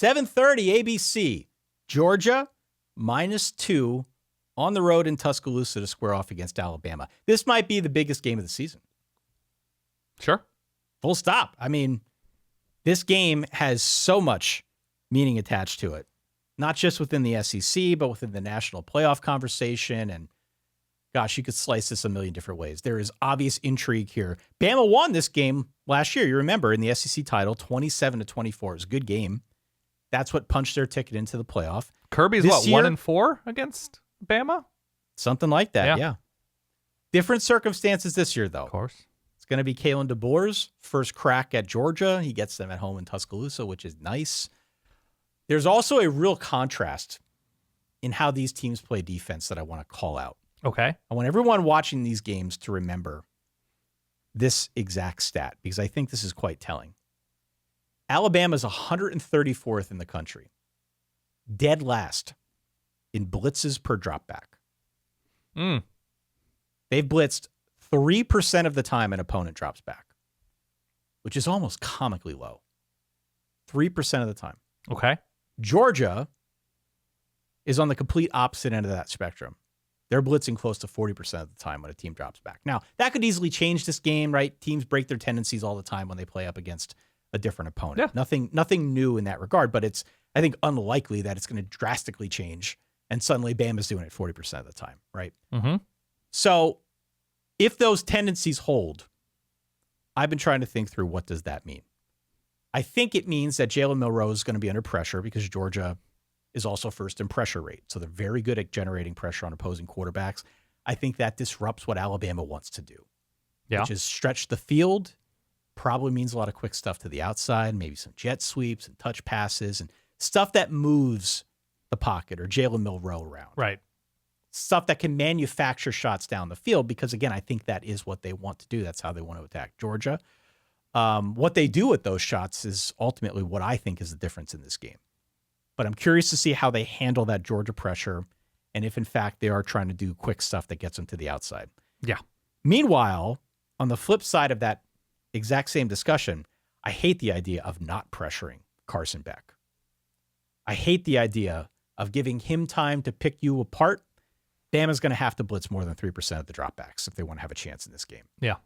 7:30 ABC. Georgia -2 on the road in Tuscaloosa to square off against Alabama. This might be the biggest game of the season. Sure. Full stop. I mean, this game has so much meaning attached to it, not just within the SEC, but within the national playoff conversation. And gosh, you could slice this a million different ways. There is obvious intrigue here. Bama won this game last year. You remember in the SEC title, 27-24. It was a good game. That's what punched their ticket into the playoff. Kirby's this what, year, 1-4 against Bama? Something like that, yeah. Different circumstances this year, though. Of course. It's going to be Kalen DeBoer's first crack at Georgia. He gets them at home in Tuscaloosa, which is nice. There's also a real contrast in how these teams play defense that I want to call out. Okay. I want everyone watching these games to remember this exact stat because I think this is quite telling. Alabama's 134th in the country, dead last in blitzes per dropback. They've blitzed 3% of the time an opponent drops back, which is almost comically low. 3% of the time. Okay. Georgia is on the complete opposite end of that spectrum. They're blitzing close to 40% of the time when a team drops back. Now, that could easily change this game, right? Teams break their tendencies all the time when they play up against a different opponent. Yeah. Nothing new in that regard, but it's, I think, unlikely that it's going to drastically change and suddenly Bama's doing it 40% of the time, right? Mm-hmm. So if those tendencies hold, I've been trying to think through what does that mean. I think it means that Jalen Milroe is going to be under pressure because Georgia is also first in pressure rate. So they're very good at generating pressure on opposing quarterbacks. I think that disrupts what Alabama wants to do, which is stretch the field. Probably means a lot of quick stuff to the outside, maybe some jet sweeps and touch passes and stuff that moves the pocket or Jalen Milroe around. Right. Stuff that can manufacture shots down the field because, again, I think that is what they want to do. That's how they want to attack Georgia. What they do with those shots is ultimately what I think is the difference in this game. But I'm curious to see how they handle that Georgia pressure and if, in fact, they are trying to do quick stuff that gets them to the outside. Yeah. Meanwhile, on the flip side of that exact same discussion, I hate the idea of not pressuring Carson Beck. I hate the idea of giving him time to pick you apart. Bama's going to have to blitz more than 3% of the dropbacks if they want to have a chance in this game. Yeah.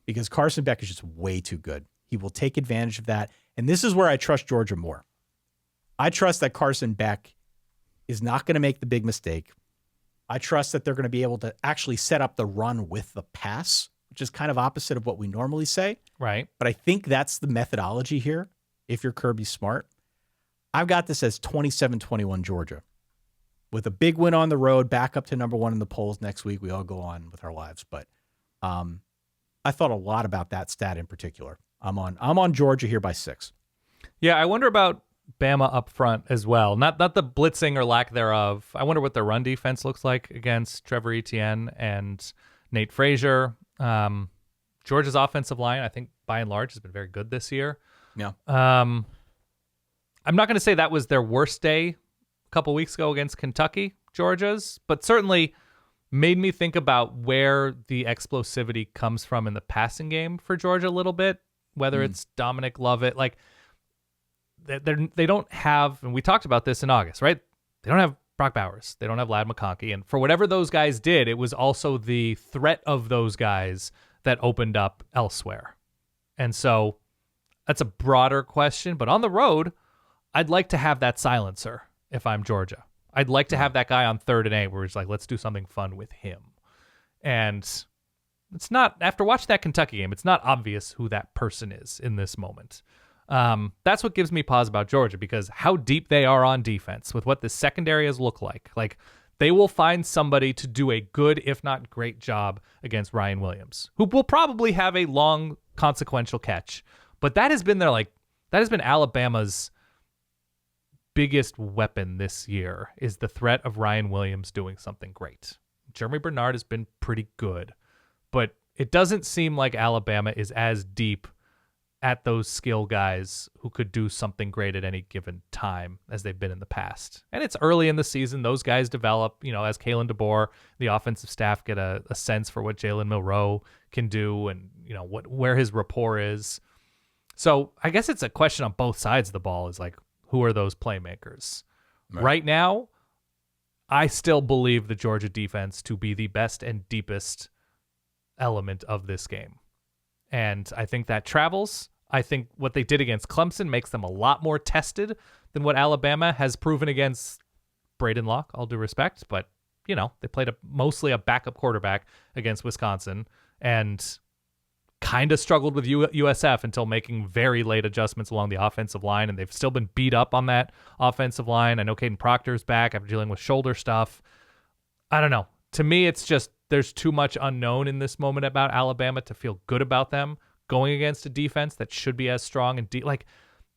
Because Carson Beck is just way too good. He will take advantage of that. And this is where I trust Georgia more. I trust that Carson Beck is not going to make the big mistake. I trust that they're going to be able to actually set up the run with the pass, which is kind of opposite of what we normally say. Right. But I think that's the methodology here, if you're Kirby Smart. I've got this as 27-21 Georgia. With a big win on the road, back up to number one in the polls next week. We all go on with our lives. But I thought a lot about that stat in particular. I'm on Georgia here by 6. Yeah, I wonder about Bama up front as well. Not the blitzing or lack thereof. I wonder what their run defense looks like against Trevor Etienne and Nate Frazier. Georgia's offensive line, I think, by and large, has been very good this year. Yeah. I'm not going to say that was their worst day a couple weeks ago against Kentucky, Georgia's, but certainly made me think about where the explosivity comes from in the passing game for Georgia a little bit, whether it's Dominic Lovett. Like, they don't have, and we talked about this in August, right? They don't have Brock Bowers. They don't have Ladd McConkey. And for whatever those guys did, it was also the threat of those guys that opened up elsewhere. And so that's a broader question. But on the road, I'd like to have that silencer if I'm Georgia. I'd like to have that guy on 3rd and 8 where it's like, let's do something fun with him. And it's not, after watching that Kentucky game, it's not obvious who that person is in this moment. That's what gives me pause about Georgia, because how deep they are on defense with what the secondary has looked like they will find somebody to do a good, if not great job against Ryan Williams, who will probably have a long consequential catch. But that has been Alabama's biggest weapon this year, is the threat of Ryan Williams doing something great. Jeremy Bernard has been pretty good, but it doesn't seem like Alabama is as deep at those skill guys who could do something great at any given time as they've been in the past. And it's early in the season. Those guys develop, as Kalen DeBoer, the offensive staff get a sense for what Jalen Milroe can do and, where his rapport is. So I guess it's a question on both sides of the ball, is like, who are those playmakers. Right now, I still believe the Georgia defense to be the best and deepest element of this game. And I think that travels. I think what they did against Clemson makes them a lot more tested than what Alabama has proven against Braden Locke, all due respect. But, you know, they played mostly a backup quarterback against Wisconsin and kind of struggled with USF until making very late adjustments along the offensive line, and they've still been beat up on that offensive line. I know Caden Proctor's back after dealing with shoulder stuff. I don't know. To me, it's just there's too much unknown in this moment about Alabama to feel good about them going against a defense that should be as strong and like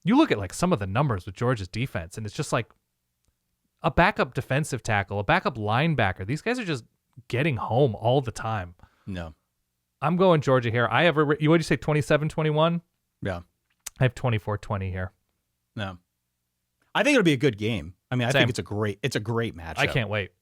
you look at like some of the numbers with Georgia's defense, and it's just like a backup defensive tackle, a backup linebacker. These guys are just getting home all the time. No. I'm going Georgia here. What did you say, 27-21? Yeah. I have 24-20 here. No. I think it'll be a good game. I mean, I Same. think it's a great matchup. I can't wait.